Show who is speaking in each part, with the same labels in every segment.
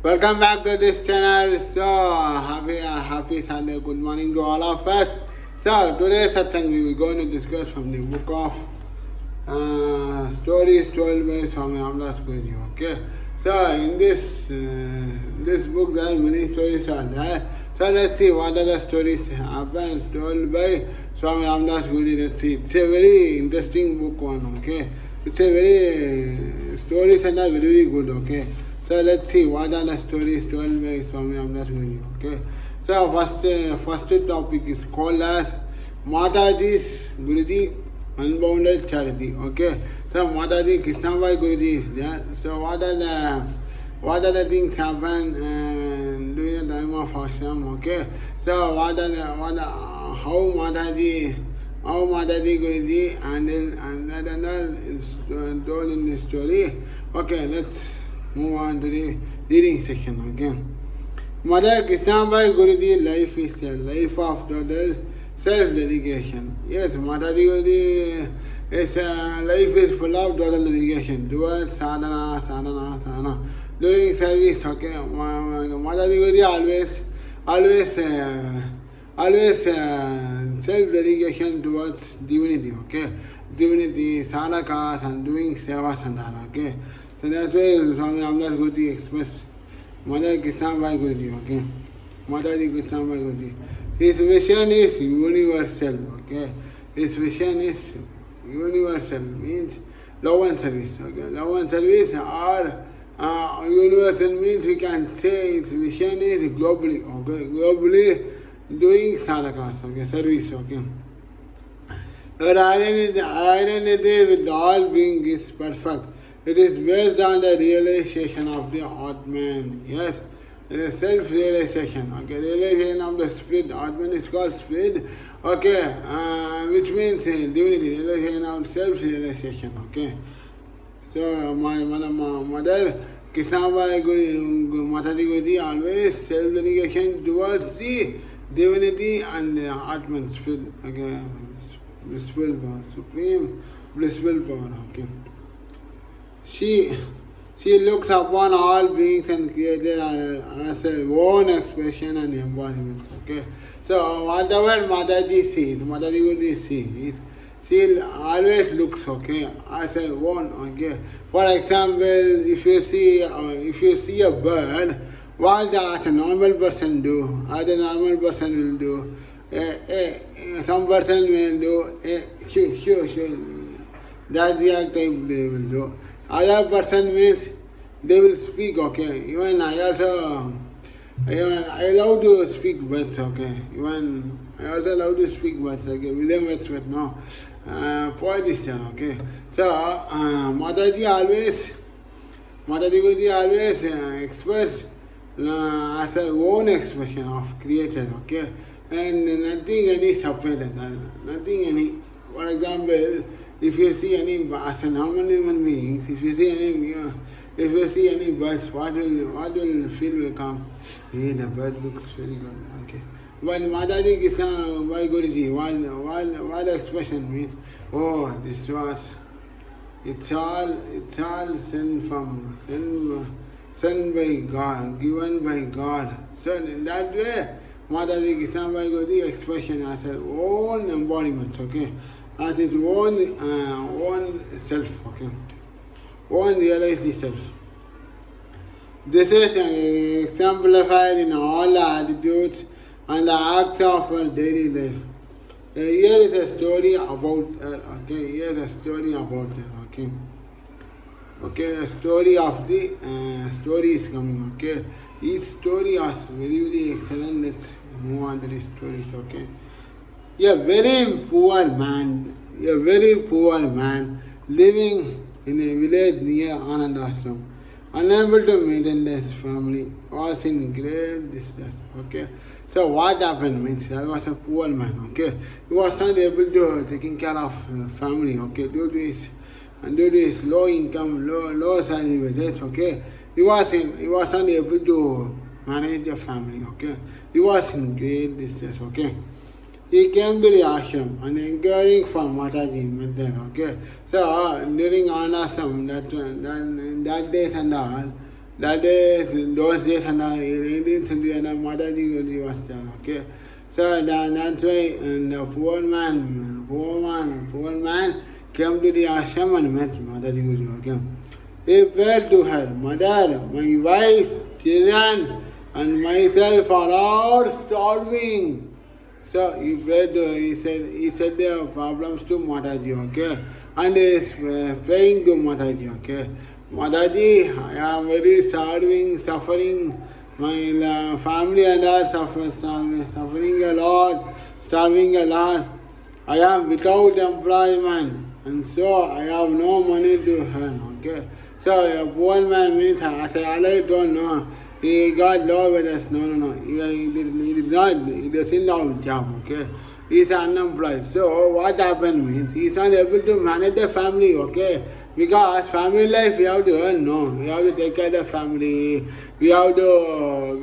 Speaker 1: Welcome back to this channel. So happy Sunday. Good morning to all of us. So today's satsang we will going to discuss from the book of stories told by Swami Amdas Guruji. Okay. So in this book there are many stories are there. So let's see what are the stories happened told by Swami Amdas Guruji. Let's see. It's a very interesting book one. Okay. It's a very stories and are very good. Okay. So let's see what are the stories told by Swami Amdas Guruji. Okay. So first topic is called as Mataji's Guruji Unbounded Charity. Okay. So Mataji Krishnabai Guruji is there. So what are the things happen during the time of ashram? Okay. So how Mataji Guruji and that is told in this story. Okay, let's move on to the reading section. Okay. Mother Krishnabai Guruji life is a life of total self-dedication. Yes, Mataji Guruji life is full of total dedication towards sadhana. During service, okay, Mataji Guruji always self-dedication towards divinity, okay? Divinity, sadhakas and doing seva sandhana, okay? So that's why Swami Amdas Guruji expressed Mother Krishnabai Guruji, okay? Mataji Krishnabai Guruji. His vision is universal, okay? His vision is universal, means love and service, okay? Love and service are universal means we can say its vision is globally, okay? Globally doing sadhakas, okay? Service, okay? Her identity with all being is perfect. It is based on the realization of the Atman. Yes, it is self-realization. Okay, realization of the spirit. Atman is called spirit. Okay, which means divinity. Realization of self-realization. Okay. So my mother Krishnabai Mataji Guruji always self-dedication towards the divinity and the Atman spirit. Okay, blissful power, supreme blissful power. Okay. She looks upon all beings and created as her own expression and embodiment. Okay. So whatever Mataji sees, Mataji Guruji sees, she always looks, okay, as her own. Okay. For example, if you see a bird, what does a normal person do? As a normal person will do, some person will do sure. That's the type they will do. Other person means they will speak, okay. Even I love to speak words, okay. Even I also love to speak words, okay. William Wordsworth, no. Poet is there, okay. So Mataji Guruji always express as her own expression of creature, okay. And nothing any separated, nothing any. For example, if you see any, as a normal human being, if you see any birds, what will feel will come? Hey, the bird looks very good. Okay. But Mataji Krishnabai Guruji, what expression means? Oh, it's all sent by God, given by God. So in that way, Mataji Krishnabai Guruji expression as her own embodiment, okay, as its own self, okay, own realized self. This is exemplified in all the attitudes and the acts of her daily life. Here is a story about her, okay. Here is a story about her, okay. Okay, a story of the story is coming, okay. Each story is very excellent. Let's move on to the stories, okay. A very poor man living in a village near Anand Ashram, unable to maintain his family, was in grave distress. Okay. So what happened means there was a poor man. Okay. He was not able to taking care of family. Okay. Due to his low income, low salary wages. Okay. He was not able to manage the family. Okay. He was in great distress. Okay. He came to the ashram and inquiring for Mataji method, okay. So during Anasam, that days and all, That is, in those days, in the 18th century, and Mataji was there, okay. So that's why the poor man came to the ashram and met Mataji Guru, okay. He prayed to her, Mother, my wife, children, and myself are all starving. So he prayed to her, he said the problems to Mataji, okay. And he is praying to Mataji, okay. Mataji, I am very suffering. My family and I suffering a lot, starving a lot. I am without employment, and so I have no money to earn, okay. So a poor man means, as I already don't know, he got low wages. No. He doesn't have a job, okay. He is unemployed. So what happened means, he is not able to manage the family, okay. Because family life we have to earn, no. We have to take care of the family. We have to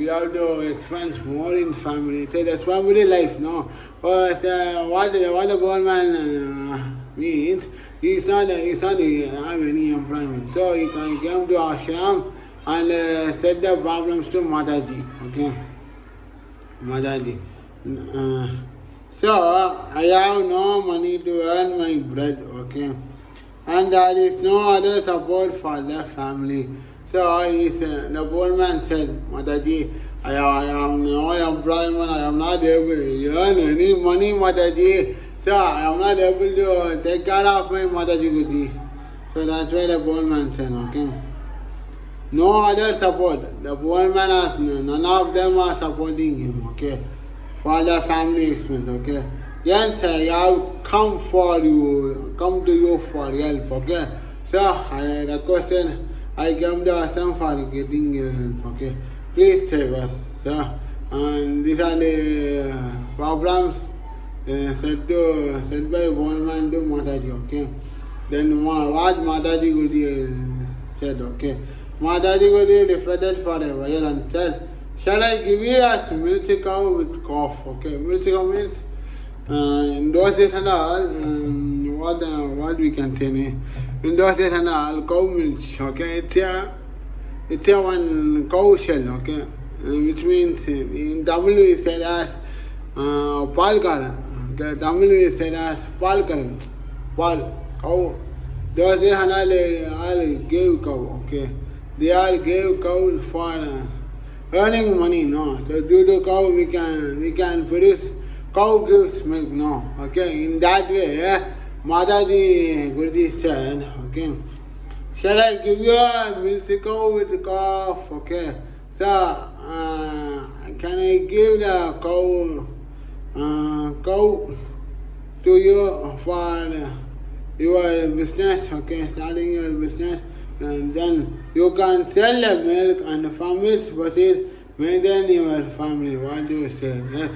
Speaker 1: expend more in family. So that's family life, no. But what the poor man means, he's not have any employment. So he can come to ashram and set the problems to Mataji, okay. Mataji. So I have no money to earn my bread, okay. And there is no other support for the family. So the poor man said, Mataji, I have no employment, I am not able to earn any money, Mataji. So I am not able to take care of my Mataji Guruji. So that's why the poor man said, okay. No other support. The poor man has none of them are supporting him, okay, for the family expense, okay. Yes, I have come to you for help, okay. So I requested, I came to Assam for getting help, okay. Please save us, sir. And these are the problems said by one man to Mataji, okay. Then what Mataji Guruji said, okay. Mataji Guruji reflected for a while and said, shall I give you a milk cow with cough, okay. Milk cow means in those days and all, what we can say, in those days and all, cow milk, okay, it's a one cow shell, okay, which means in Tamil we said as palkara, okay, Tamil we said as palkara, cow. Those days and all gave cow, okay, they all gave cow for earning money, no. So due to cow we can produce. Cow gives milk, no. Okay, in that way, Mataji Guruji said, okay, shall I give you a milk cow with cough? Okay, so can I give the cow to you for your business? Okay, starting your business, and then you can sell the milk and from its proceeds maintain your family. What do you say? Yes.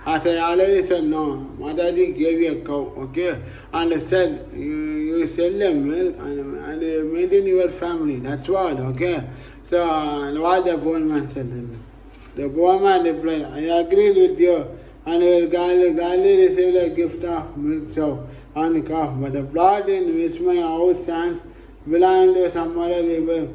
Speaker 1: As I already said, no, Mataji gave you a cow, okay, and said, you sell the milk and maintain your family, that's what, okay. So, what the poor man said, the poor man replied, I agree with you, and will gladly receive the gift of milk cow and calf, but the plot in which my house stands belongs to some other people,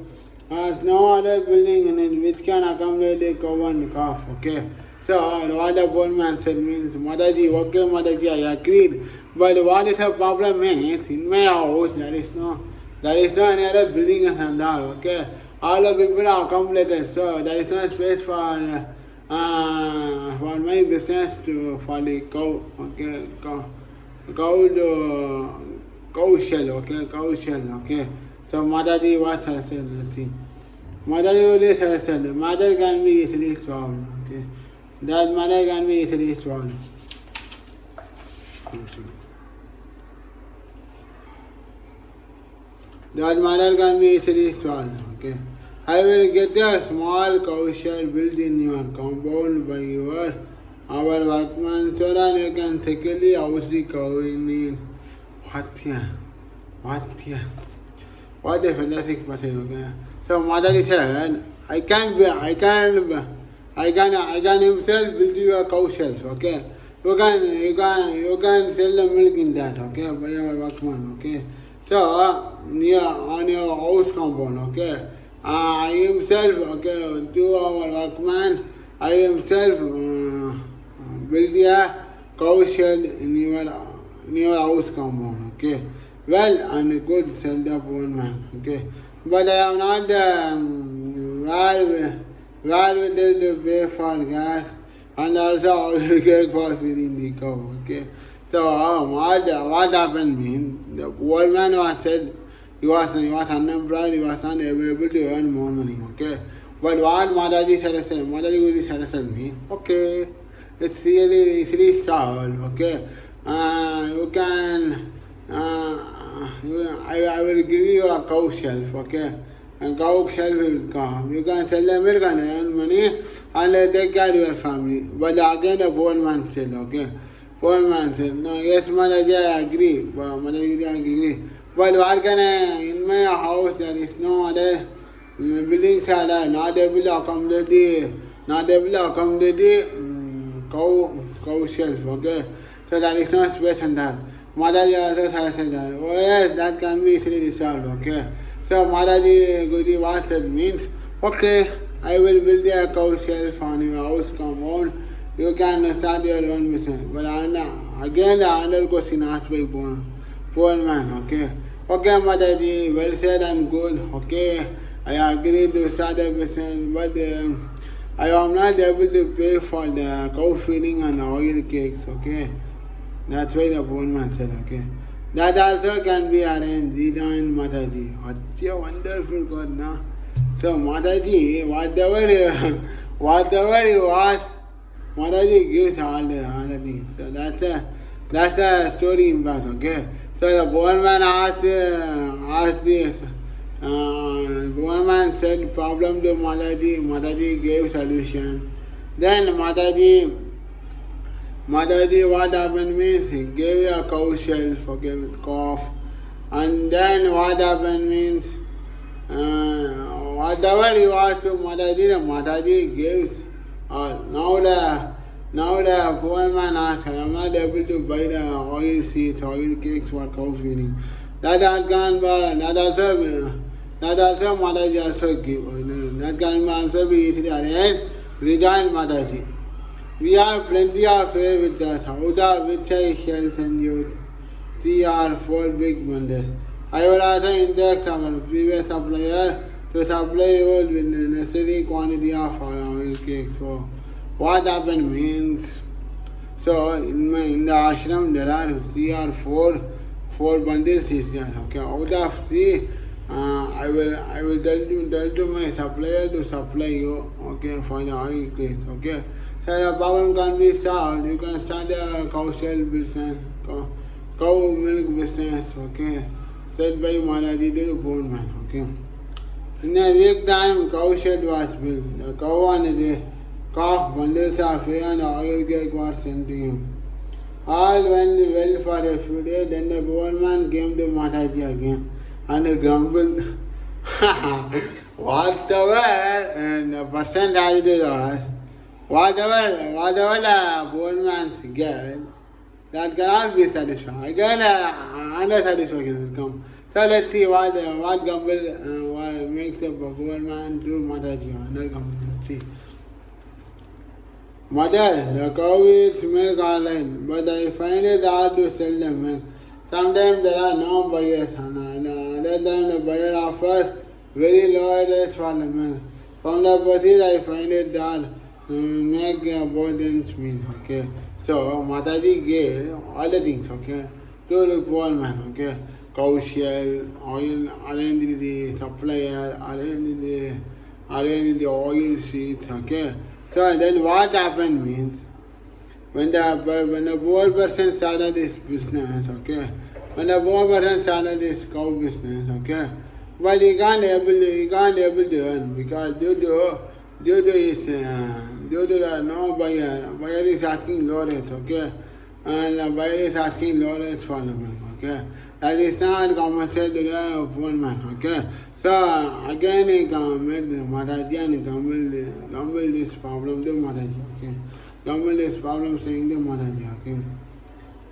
Speaker 1: has no other building in it which can accommodate a cow and calf, okay. So what the poor man said means, Mataji, okay Mataji, I agreed. But what is the problem is, in my house there is no any other building and all, okay. All the people are accommodated, so there is no space for my business for the cow, okay, cow shell, okay. So Mataji was said, let's see. Mataji said, matter can be easily solved, okay. That matter can be easily solved. That matter can be easily solved, okay. I will get a small cow shell built in your compound by our workman so that you can securely house the cow in it. What a fantastic person, okay. So Mataji said, I can himself build you a cow shells, okay. You can sell the milk in that, okay, by your workman, okay. So on your house compound, okay. I himself, okay, to our workman, I himself build a cow shed in your house compound, okay. Well and good, said the poor man, okay. But I am not where will they pay for gas and also I will get for feeding the cow, okay. So what happened means the poor man was said he was unemployed, he was not able to earn more money, okay. But what Mataji said me, okay, it's really easily solved, okay. You can, I will give you a cow shelf, okay. A cow shelf will come. You can sell the milk and earn money and take care of your family. But again, the poor man said, okay. Poor man said, no, yes, Mataji, I agree. But Mataji, I agree. But what can I, in my house, there is no other buildings are there, not able to accommodate the cow shelf, okay. So there is no space in that. Mataji also said that, oh yes, that can be easily resolved, okay. So Mataji Guruji was said means, okay, I will build a cow shelf on your house compound. You can start your own business. But again, the another question asked by poor man, okay. Okay, Mataji, well said and good, okay. I agree to start a business, but I am not able to pay for the cow feeding and oil cakes, okay. That's why the poor man said, okay. That also can be arranged, Zita and Mataji. What a wonderful God, no? So Mataji, whatever you ask, Mataji gives all the things. So that's a story impact, okay. So the poor man asked this. Poor man said problem to Mataji. Mataji gave solution. Then Mataji, what happened means he gave a cow shelf, okay, with cough. And then what happened means whatever he asked to Mataji gives all. Now the poor man asked, I am not able to buy the oil seeds, oil cakes for cow feeding. That has gone by, that also Mataji also give. That can also be easily arranged. Rejoin Mataji. We have plenty of hay with us, out of which I shall send you 3 or 4 big bundles. I will also index our previous supplier to supply you with the necessary quantity of oil cakes. So what happened means, so in the ashram there are 3 or 4 bundles is there. Okay, out of 3, I will tell to my supplier to supply you, okay, for the oil cakes, okay. So the problem can be solved. You can start a cow shelf business, cow milk business, okay, said by Mataji to the poor man, okay. In a week time, cow shed was built. The cow and the calf bundles of hay and oil cake were sent to him. All went well for a few days. Then the poor man came to Mataji again and grumbled. Whatever, and the person attitude was, whatever the poor man get, that cannot be satisfied. Again, another satisfaction will come. So let's see what grumble makes a poor man to Mataji. Another grumble. Let's see. Mother, the cow eats milk online, but I find it hard to sell the milk. Sometimes there are no buyers, and other times the buyer offers very low rates for the milk. From the proceeds, I find it hard to make both ends meet, okay. So Mataji gave all the things, okay, to the poor man, okay. Cow shell, oil, arrange the supplier, arrange the oil seeds, okay. So then what happened means, when the poor person started this business, okay, when the poor person started this cow business, okay, but he can't able to earn because due to the no buyer is asking low rates, okay, and the buyer is asking low rates for the milk, okay. That is not compensated to the poor man, okay. So again he met Mataji and he grumbled this problem to Mataji, okay. Grumbled this problem saying to Mataji, okay.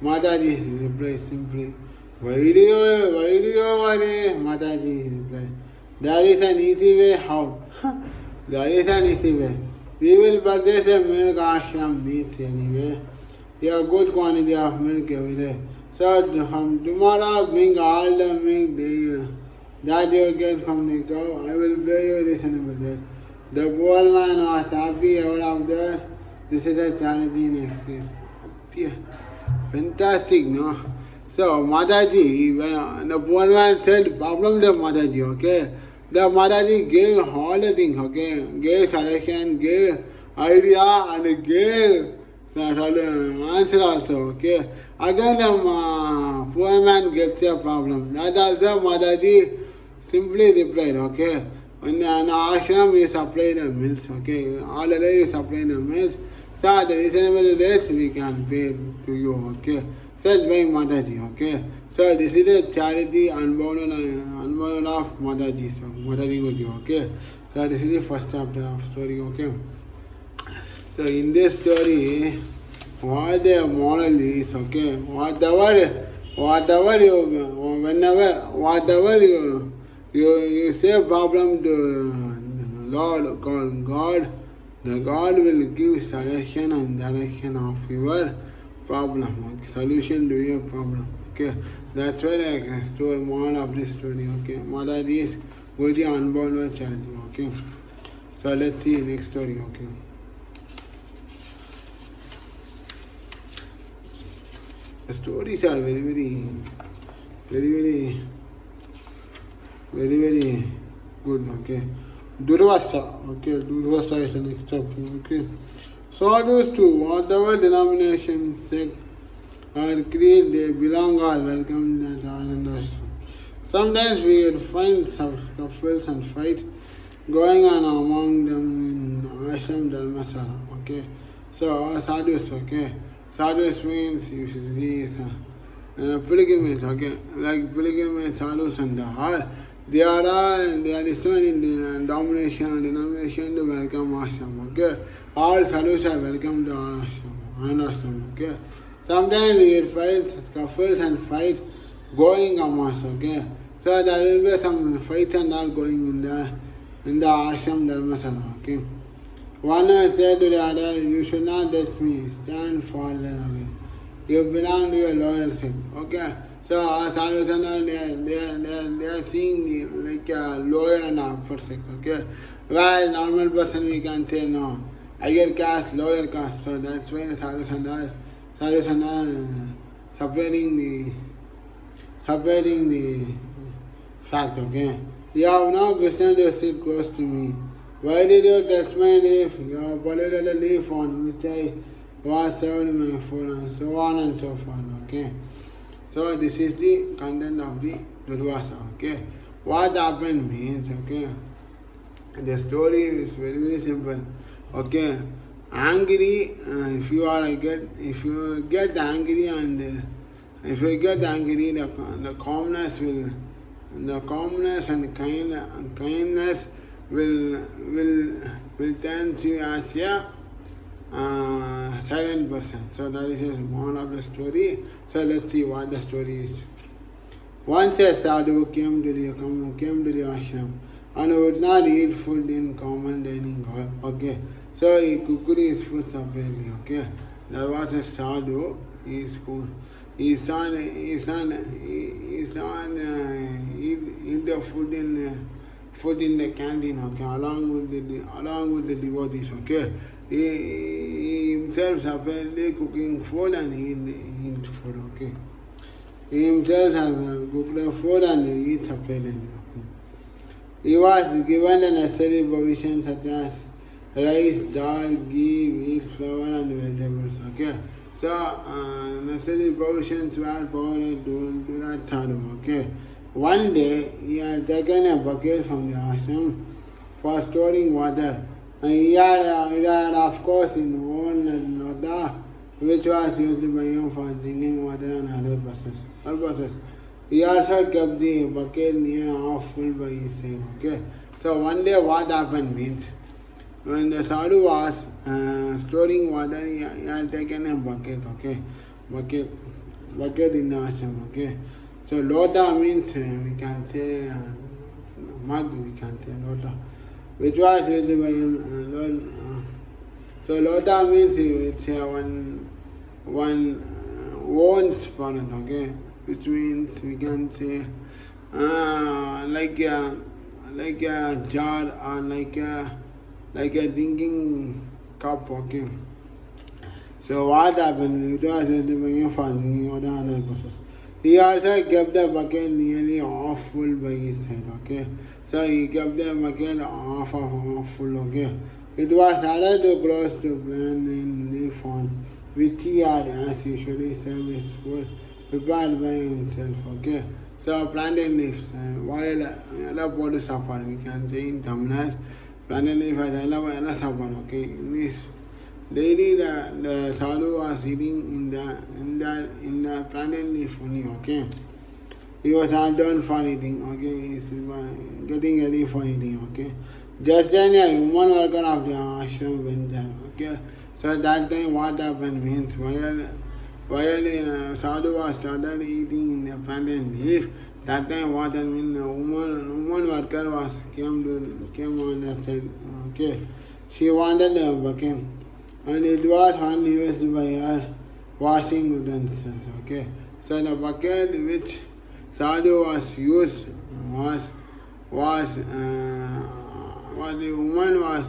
Speaker 1: Mataji replied simply, why do you worry? Mataji replied, There is an easy way how. There is an easy way. We will purchase a milk ashram meat anyway. A good quantity of milk every day. So from tomorrow, bring all the milk that you get from the cow. I will pay you reasonable rate. The poor man was happy ever after. This is a charity in excuse. Fantastic, no? So Mataji, the poor man said problem to Mataji, okay? The Mataji gave all the things, okay? Gave suggestion, gave idea, and gave answer also, okay? Again, the poor man gets a problem. That also Mataji simply replied, okay? When an ashram we supply the meals, okay? All the day we supply the meals. So the reasonable rates we can pay to you, okay? Said by Mataji, okay? So this is a charity unbounded of Mataji, so Mataji Guruji, okay? So this is the first chapter of story, okay? So in this story, what the moral is, okay? Whatever you say problem to Lord God, the God will give suggestion and direction of your problem, okay? Solution to your problem, okay? That's why the story, moral of this story, okay? Mataji is Guruji unbound charity, okay? So let's see next story, okay? The stories are very good, okay? Durvasa, okay? Durvasa is the next chapter, okay? Sadhus to whatever denomination, sect, or creed they belong are welcome at Ananda. Sometimes we will find some scuffles and fights going on among them in ashram dharmasala, okay? So sadhus, okay? Sadhus means usually pilgrimage, okay? Like pilgrimage, sadhus and all. They are listening in the denomination to welcome ashram, okay? All sadhus are welcome to ashram, okay? Sometimes we will find scuffles and fights going amongst, okay? So there will be some fights and all going in the ashram dharmasala, okay? One said to the other, you should not touch me, stand farther away. You belong to your lower set, okay? So sadhus and all, they are seeing the, like a lower and upper set, okay? While normal person we can say no, higher caste, lower caste. So that's why the sadhus and all separating the fact, okay? You have no business to sit close to me. Why did you touch my leaf? Your particular leaf on which I was served my food, and so on and so forth, okay? So this is the content of the Durvasa, okay? What happened means, okay? The story is very simple, okay? Angry, if you get angry and the calmness and kindness will turn to you as a silent person. So that is the moral of the story. So let's see what the story is. Once a sadhu came to the ashram and would not eat food in common dining hall. Okay, so he cooked his food separately. Okay, there was a sadhu. He's eat the food in the canteen, okay, along with the devotees, okay. He himself separately cooking food and eat food, okay. He himself has cooked the food and eat separately, okay. He was given the necessary provisions such as rice, dal, ghee, wheat, flour and vegetables, okay. So necessary provisions were provided to that sadhu, okay. One day, he had taken a bucket from the ashram for storing water. And he had of course, his own lota, which was used by him for drinking water and other purposes. He also kept the bucket near half full by his side. Okay. So one day, what happened means, when the sadhu was storing water, he had taken a bucket. Okay, bucket in the ashram. Okay. So lota means we can say mug, we can say lota, which was written by him. So lota means it's one own spot, okay, which means we can say like a jar or like a drinking cup, okay. So what happened? It was doing funny or the other process. He also kept the bucket nearly half full by his head, okay. So he kept the bucket half full, okay. It was harder to cross the plan in the font, which he had as usually service for prepared by himself, okay. So plantain leaves, while body suffer, we can say in Tamil, plantain leaf has suffer, okay. In this daily the sadhu was eating in the plantain leaf only, okay. He was all done for eating, okay. He's getting ready for eating, okay. Just then a woman worker of the ashram went there, okay. So that time what happened means while sadhu was started eating in the plantain leaf, that time what happened, the woman worker was came on the side, okay. She wanted a bucket, and it was only used by her washing utensils, okay. So the bucket which sadhu was used was the woman was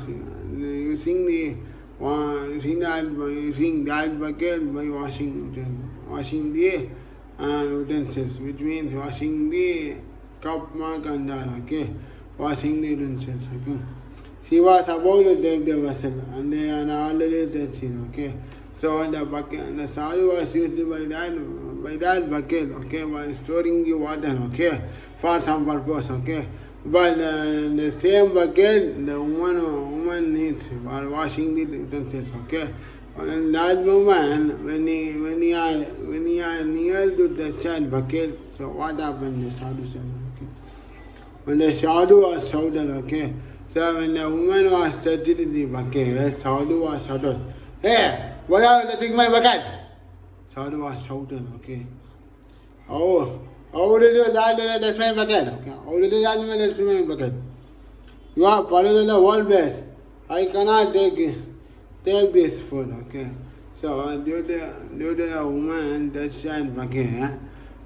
Speaker 1: using that bucket by washing the utensils, which means washing the cup mark and that, okay, washing the utensils, okay. She was about to take the vessel and they are already touching, okay. So the bucket, the sadhu was used by that bucket, okay, by storing the water, okay, for some purpose, okay. But the same bucket the woman needs for washing the utensils, okay. And that moment when he are near to touch that bucket, so what happened? The sadhu said, okay. When the sadhu was shouted, okay. So when the woman was touching the bucket, sadhu was shouted, "Hey, why are you touching my bucket?" Sadhu was shouted, okay. How did you touch my bucket? Okay. How did you touch my bucket? You are following the whole place. I cannot take this food, okay. So due to the woman touched that bucket,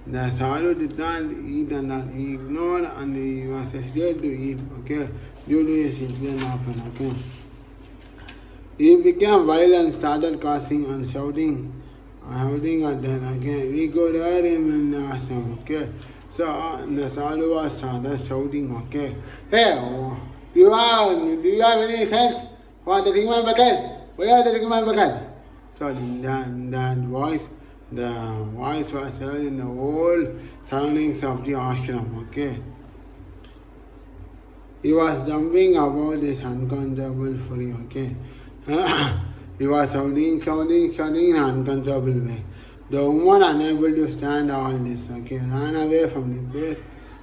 Speaker 1: the sadhu did not eat and he ignored and he was scared to eat, okay, due to his incident happened, okay. He became violent, started cursing and shouting at them, okay. We could hear him in the ashram, okay. So the sadhu was started shouting, okay. Hey, do you have any sense for taking my bucket? Why are you taking my bucket? So in that voice, the voice was heard in the whole surroundings of the ashram, okay. He was jumping about this uncontrollable fury, okay. He was shouting in an uncontrollable way. The woman, unable to stand all this, okay, ran away from the place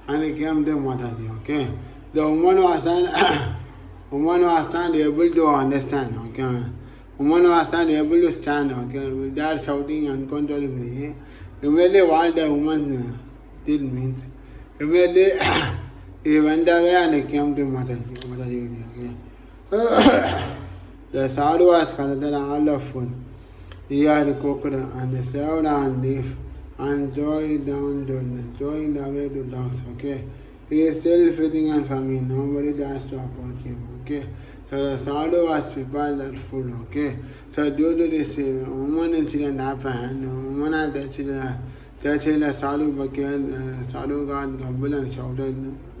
Speaker 1: and he came to Mataji, okay. The woman was not able to understand, okay. Woman was not able to stand, okay, with that shouting uncontrollably. Immediately what the woman did means, immediately he went away and he came to Mataji, okay. The sadhu was collected all the food. He had cooked and served on leaf and throwing away to dogs, okay. He is still feeding and farming. Nobody dares to approach him, okay. So the sadhu was prepared that food, okay. So due to this woman incident happened, the woman had touched the sadhu bucket, sadhu got gobbled and shouted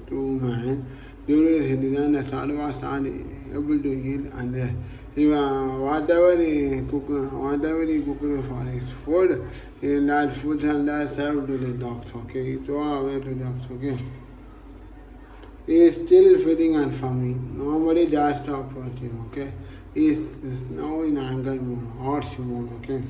Speaker 1: to woman. Due to this incident, the sadhu was not able to eat and whatever he cooked for his food, that food and that served to the dogs, okay. He threw away to dogs, okay. He is still feeding and farming. Nobody dares to approach him, okay. He is now in anger mode, harsh mode, okay.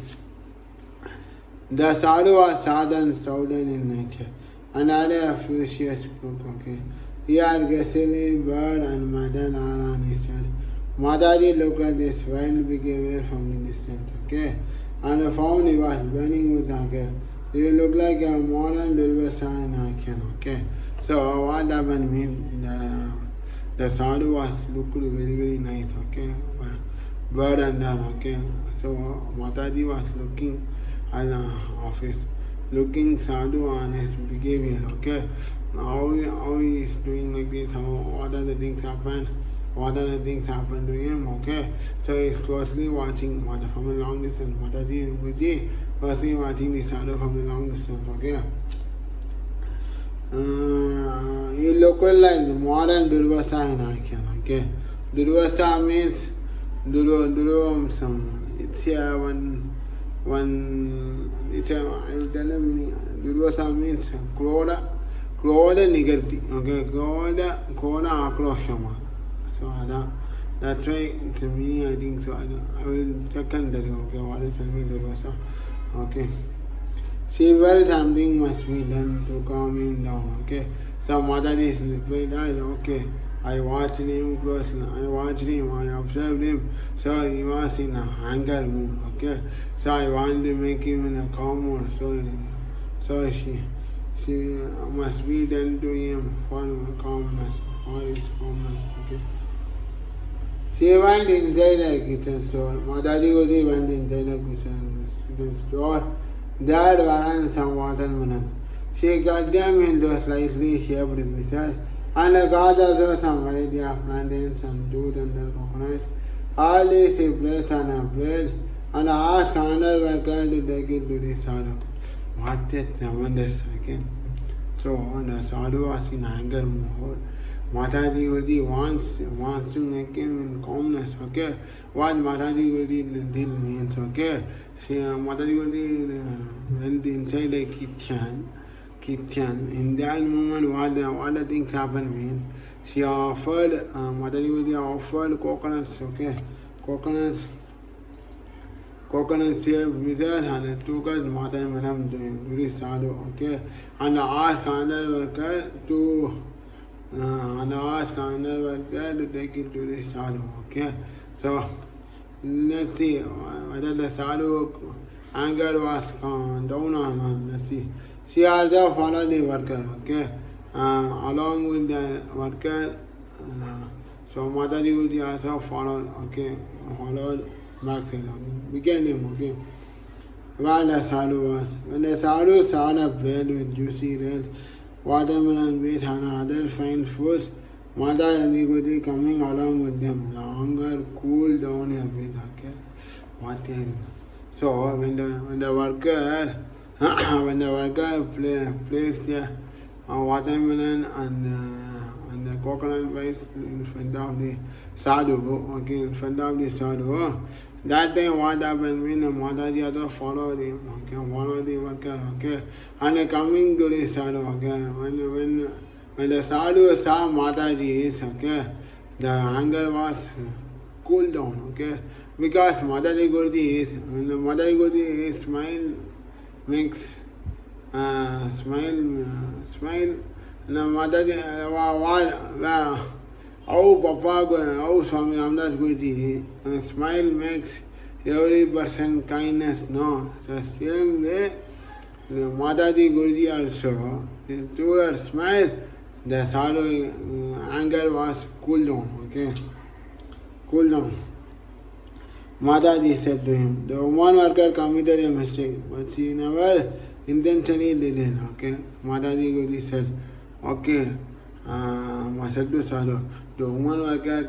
Speaker 1: The sadhu was sad and stolid in nature and had a furious cook, okay. He had gracefully bird and mutton all on his head. Mataji looked at this wild behavior from the distance, okay, and found he was burning with anger. He looked like a modern Durvasa in action, okay. So what happened means the sadhu was looked very nice, okay, bird and all, okay. So Mataji was looking at the office, looking sadhu on his behavior, okay. How he is doing like this, what are the things happen to him, okay. So he is closely watching from a long distance. Mataji Guruji closely watching the sadhu from a long distance, okay. He localized modern Durvasa in action, okay. Durvasa means Durvamsam. It's here it's a, I will tell the meaning. Durvasa means Kroda Nigarti, okay. Kroda Akroshama. So that's why it's a meaning, I think so. I will check and tell you, okay, what is the meaning Durvasa, okay. Several something must be done to calm him down, okay. So Mataji replied, okay, I watched him closely, I observed him, so he was in a anger mood, okay. So I want to make him in a calm mood, so she must be done to him for his calmness, okay. She went inside a kitchen store. Mataji Guruji went inside a kitchen store. There were some watermelons. She cut them into slightly shaped pieces and got also some variety of plantains and two tender coconuts. All this she placed on a plate and asked another worker to take it to the sadhu. What a tremendous second. So the sadhu was in anger mode. Mataji Guruji wants to make him in calmness, okay. What Mataji Guruji did means, okay. Mataji Guruji went inside the kitchen. In that moment, what the things happened means, she offered, Mataji Guruji offered coconuts, okay. Coconut shaped wizard and took us Mataji Madam to the sadhu, okay. And asked another worker to take it to the sadhu, okay. So let's see whether the sadhu anger was down or not. Let's see. She also followed the worker, okay. Along with the worker, so Mataji Guruji also followed backside, okay. Began him, okay. Where the sadhu was. When the sadhu saw the plate with juicy red watermelon beets and other fine foods, Mataji Guruji coming along with them. The hunger cooled down a bit, okay. What is so when the worker placed the watermelon and the coconut rice in front of the sadhu, okay, in front of the sadhu. That time what happened when Mataji also followed him, okay, followed the worker, okay, and coming to the sadhu, okay. When the sadhu saw Mataji, okay, the anger was cooled down, okay, because Mataji Guruji when the Mataji Guruji smile makes smile. And Mataji, how Swami Ramdas Guruji, smile makes every person kindness, no. So same way, Mataji Guruji also, through her smile, the sadhu anger was cooled down, okay. Cool down. Mataji said to him, the woman worker committed a mistake, but she never intentionally did it, okay. Mataji Guruji said, okay, said to sadhu, the woman worker,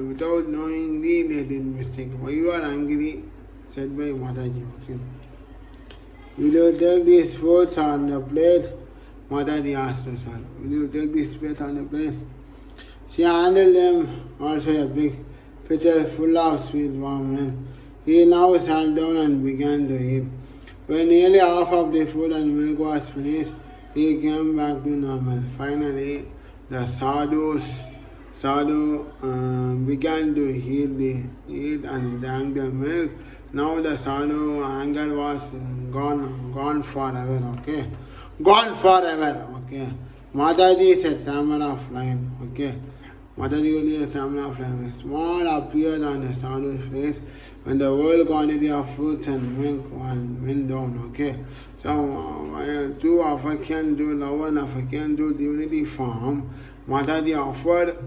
Speaker 1: without knowing they did mistake. Why you are angry? Said by Mataji, okay. Will you take these foods on the plate? Mataji asked her, sadhu, will you take these foods on the plate? She handed them also a big pitcher full of sweet warm milk. He now sat down and began to eat. When nearly half of the food and milk was finished, he came back to normal. Finally, the sadhu began to eat and drank the milk. Now the sadhu anger was gone forever, okay. Gone forever, okay. Mataji said, Tamara of line, okay. Mataji Gaudiya stamina flame. A smile appeared on the sadhu's face when the whole quantity of fruits and milk went down. Okay, so through affection, through love and affection, through divinity form, Mataji offered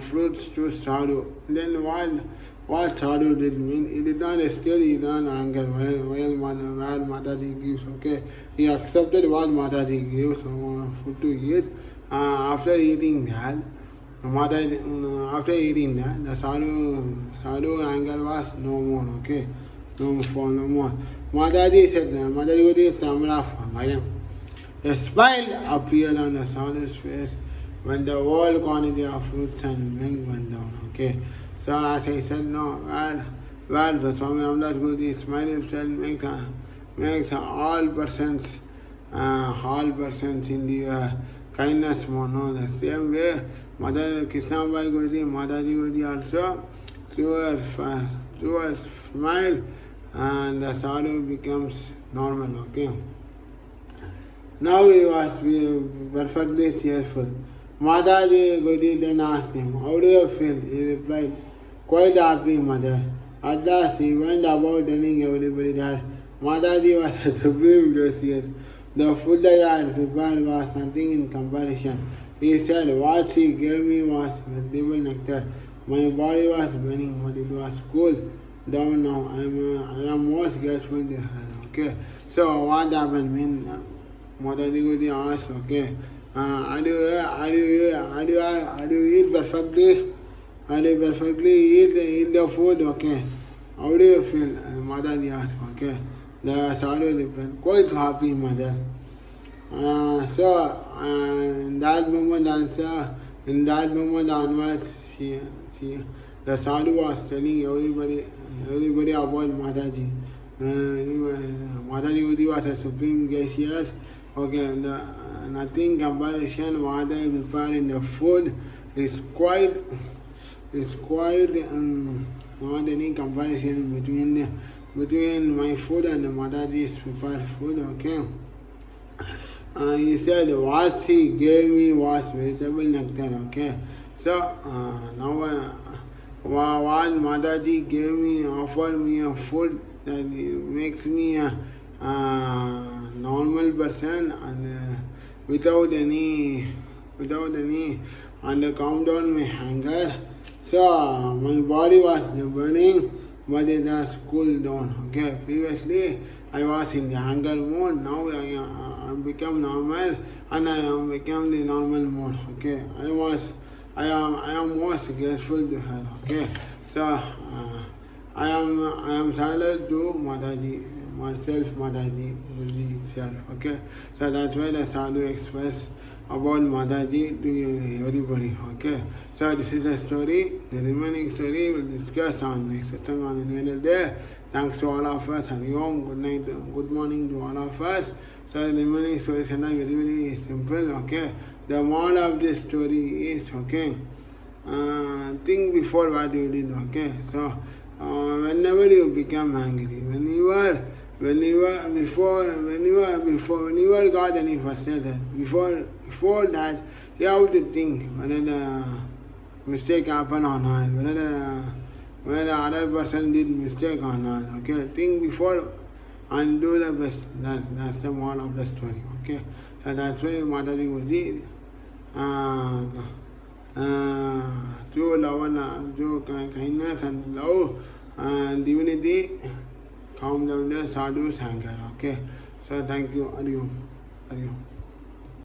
Speaker 1: fruits to sadhu. Then what sadhu did mean? He did not steal, he did not anger while Mataji gives. Okay, he accepted what Mataji gives food to eat. After eating that, the sadhu anger was no more. Okay, no more. Mataji said, Mataji Gaudiya stamina for lion. A smile appeared on the sadhu's face when the whole quantity of fruits and milk went down. Okay, so as I said, no, well, the Swami Amdas Guru smile himself makes all persons in the kindness more. No, the same way, Mother Krishnabai Guru, Mataji Guru also, through her smile, and the sadhu becomes normal. Okay. Now he was perfectly cheerful. Mataji Gaudiya then asked him, how do you feel? He replied, quite happy, mother. At last he went about telling everybody that Mataji was a supreme gracious. The food I had prepared was nothing in comparison. He said, what she gave me was vegetable nectar. My body was burning, but it was cool down now. I am most grateful to her. Okay, so what happened? Mataji Gaudiya asked, okay, how do you eat perfectly? How do you perfectly eat the food? Okay, how do you feel? Mataji asked, okay. The sadhu replied, quite happy, mother. So in that moment onwards, the sadhu was telling everybody about Mataji. Mataji Gaudiya was a supreme gracious. Okay, nothing comparison what I prepare in the food is quite not any comparison between my food and Mataji's prepared food. Okay. He said what she gave me was vegetable nectar. Okay, so now what Mataji gave me, offered me a food that makes me a normal person and without any and calm down my anger. So my body was burning, but it has cooled down. Okay, previously I was in the anger mode. Now I become normal and I am become the normal mode. Okay, I am most grateful to her. Okay, so I am silent to Mataji. Myself, Mataji, Guru itself. Okay, so that's why the sadhu express about Mataji to everybody. Okay, so this is the story. The remaining story we'll discuss on next satsang on another day. Thanks to all of us. Hari Om. Good night. Good morning to all of us. So the remaining story is very simple. Okay, the moral of this story is okay. Think before what you did. Okay, so whenever you become angry, when you got any frustration, before that, you have to think whether the mistake happened or not, whether the other person did mistake or not. Okay, think before and do the best. That's the moral of the story. Okay, so that's why Mataji through love and through kindness and love and divinity, calm down the sadhu's anger. Okay, so thank you. Hari Om.